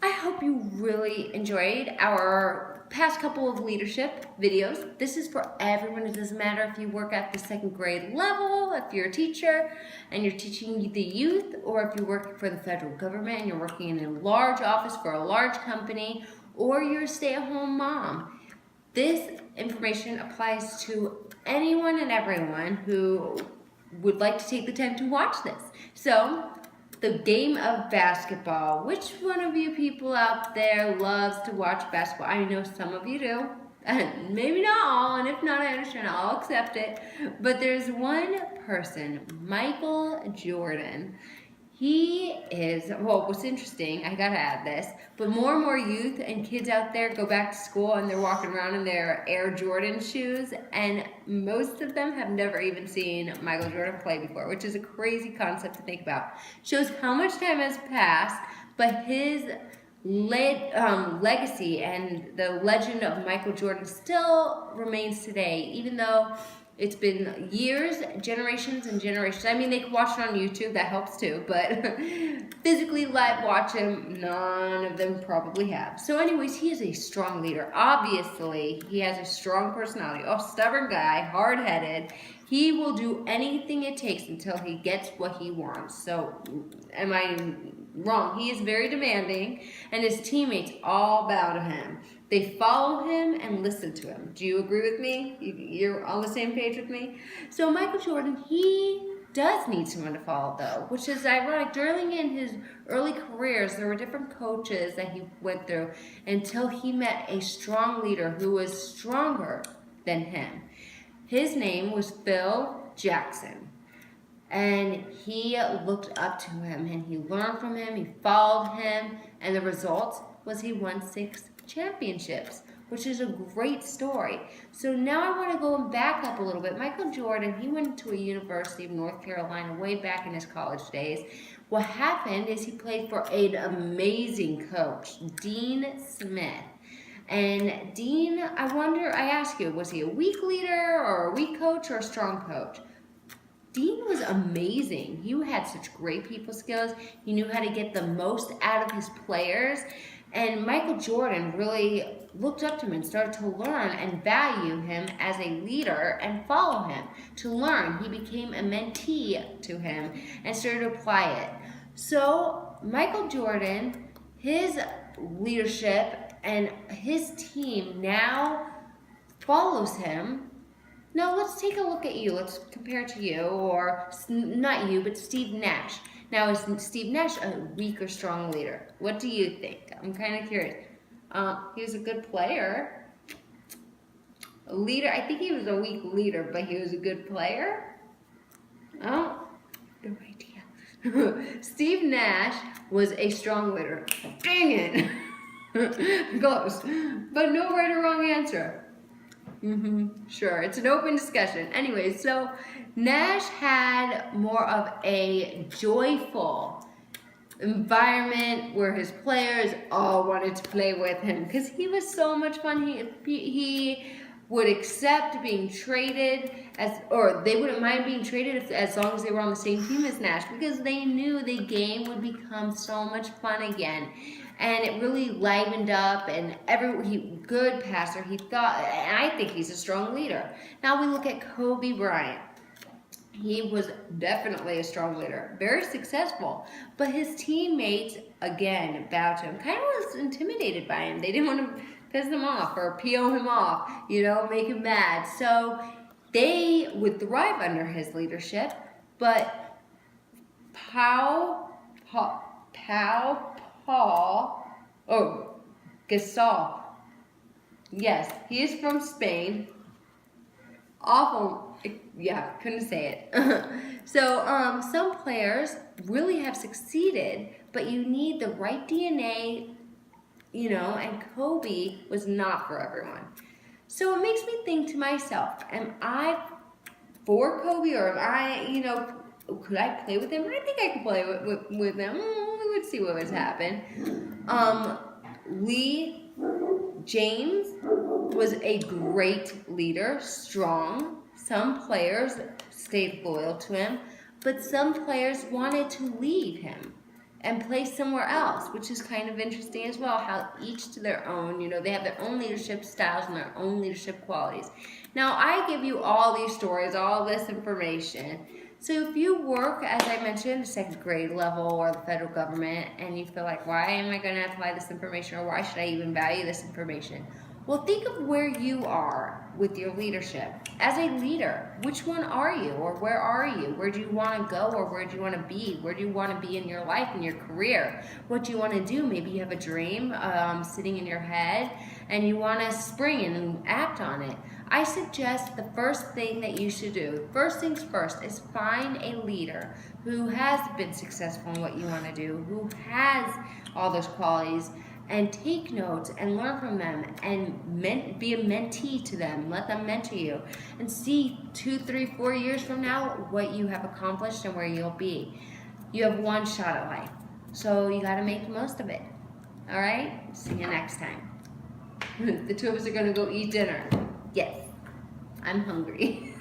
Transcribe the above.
I hope you really enjoyed our past couple of leadership videos. This is for everyone. It doesn't matter if you work at the second grade level, if you're a teacher and you're teaching the youth, or if you work for the federal government and you're working in a large office for a large company, or you're a stay-at-home mom. This information applies to anyone and everyone who would like to take the time to watch this. So, the game of basketball. Which one of you people out there loves to watch basketball? I know some of you do, and maybe not all, and if not, I understand, I'll accept it. But there's one person, Michael Jordan. He is, well, what's interesting, I gotta add this, but more and more youth and kids out there go back to school and they're walking around in their Air Jordan shoes, and most of them have never even seen Michael Jordan play before, which is a crazy concept to think about. Shows how much time has passed, but his legacy and the legend of Michael Jordan still remains today, even though it's been years, generations and generations. I mean, they can watch it on YouTube, that helps too, but physically live watch him, none of them probably have. So anyways, he is a strong leader. Obviously, he has a strong personality, a stubborn guy, hard-headed. He will do anything it takes until he gets what he wants. So, am I wrong? He is very demanding, and his teammates all bow to him. They follow him and listen to him. Do you agree with me? You're on the same page with me? So Michael Jordan, he does need someone to follow, though, which is ironic. During in his early careers, there were different coaches that he went through until he met a strong leader who was stronger than him. His name was Phil Jackson. And he looked up to him, and he learned from him, he followed him, and the result was he won 6 championships, which is a great story. So now I want to go back up a little bit. Michael Jordan, he went to a University of North Carolina way back in his college days. What happened is he played for an amazing coach, Dean Smith. And Dean, I ask you, was he a weak leader or a weak coach or a strong coach? Dean was amazing. He had such great people skills. He knew how to get the most out of his players. And Michael Jordan really looked up to him and started to learn and value him as a leader and follow him. To learn, he became a mentee to him and started to apply it. So Michael Jordan, his leadership and his team now follows him. Now let's take a look at you. Let's compare to you, or not you, but Steve Nash. Now, is Steve Nash a weak or strong leader? What do you think? I'm kind of curious. He was a good player. A leader, I think he was a weak leader, but he was a good player. Oh, no idea. Steve Nash was a strong leader. Dang it. Close. But no right or wrong answer. Sure, it's an open discussion. Anyway, so Nash had more of a joyful environment where his players all wanted to play with him because he was so much fun. He would accept being traded or they wouldn't mind being traded as long as they were on the same team as Nash, because they knew the game would become so much fun again. And it really livened up, and good passer. He thought, and I think he's a strong leader. Now we look at Kobe Bryant. He was definitely a strong leader, very successful, but his teammates, again, bowed to him, kind of was intimidated by him. They didn't want to piss him off or PO him off, make him mad. So they would thrive under his leadership, but Gasol. Yes, he is from Spain. Awful. Yeah, couldn't say it. So, some players really have succeeded, but you need the right DNA, and Kobe was not for everyone. So it makes me think to myself, am I for Kobe, or am I, could I play with him? I think I could play with him. We would see what would happen. Lee James was a great leader, strong. Some players stayed loyal to him, but some players wanted to leave him. and placed somewhere else, which is kind of interesting as well, how each to their own, you know, they have their own leadership styles and their own leadership qualities. Now, I give you all these stories, all this information. So if you work, as I mentioned, second grade level or the federal government, and you feel like, why am I going to apply this information, or why should I even value this information? Well, think of where you are with your leadership. As a leader, which one are you, or where are you? Where do you want to go, or where do you want to be? Where do you want to be in your life, in your career? What do you want to do? Maybe you have a dream sitting in your head, and you want to spring and act on it. I suggest the first thing that you should do, first things first, is find a leader who has been successful in what you want to do, who has all those qualities, and take notes and learn from them, and be a mentee to them. Let them mentor you, and see 2, 3, 4 years from now what you have accomplished and where you'll be. You have one shot at life, so you got to make the most of it. All right? See you next time. The two of us are going to go eat dinner. Yes, I'm hungry.